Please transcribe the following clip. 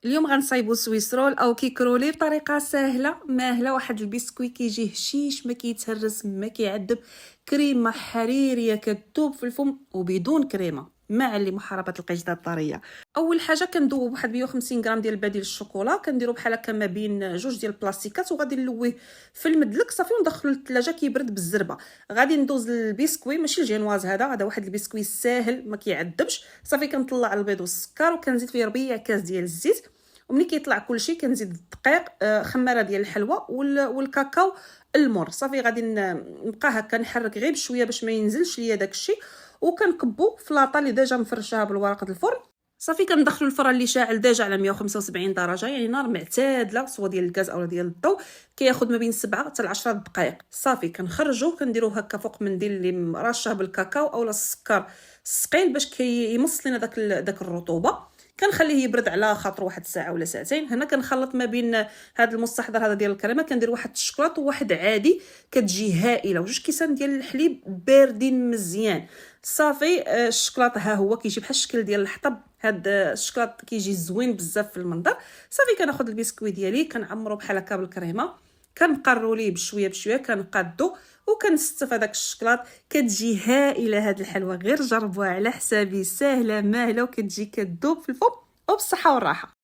اليوم غنصايبو سويسرول او كيكرولي بطريقه سهله ماهله. واحد البسكوي كيجي هشيش، ما كيتهرس، ما كيعذب، كريمه حريريه كتذوب في الفم وبدون كريمه، مع اللي محاربه القشده الطريه. اول حاجه كندوبو بواحد 150 غرام ديال بديل الشوكولا، كنديرو بحال هكا ما بين جوج ديال البلاستيكات، وغادي نلويه في المدلك صافي وندخلو للثلاجه كيبرد بالزربه. غادي ندوز للبسكوي، ماشي الجينواز، هذا واحد البسكوي ساهل ما كيعذبش. صافي كنطلع البيض والسكر وكنزيد فيه ربيع كاس ديال الزيت، وملي كيطلع كلشي كنزيد الدقيق، خماره ديال الحلوى والكاكاو المر. صافي غادي نبقى هكا نحرك غير بشويه باش ما ينزلش ليا داكشي، وكنكبو في لاطه اللي ديجا مفرشاها بالورق الفرن. صافي كندخلوا الفران اللي شاعل ديجا على 175 درجه، يعني نار معتدله سواء ديال الغاز او ديال الضوء. كياخذ ما بين 7 حتى ل 10 دقائق. صافي كنخرجوه كنديروه هكا فوق منديل اللي مرشه بالكاكاو اولا السكر الثقيل باش كيمص لنا داك الرطوبه. كنخليه يبرد على خاطر واحد الساعه ولا ساعتين. هنا كنخلط ما بين هذا المستحضر هذا ديال الكريمه، كندير واحد الشكلاط وواحد عادي، كتجي هائله، وجوج كيسان ديال الحليب باردين مزيان. صافي الشكلاط ها هو كيجي بحال الشكل ديال الحطب. هذا الشكلاط كيجي زوين بزاف في المنظر. صافي كناخذ البسكوي ديالي كنعمرو بحال هكا بالكريمه، كنقرو ليه بشويه بشويه، كنقادو وكنستف هذاك الشكلاط. كتجي هائله هاد الحلوه، غير جربوها على حسابي، ساهله ماهله وكتجي كتذوب في الفم، وبالصحه والراحه.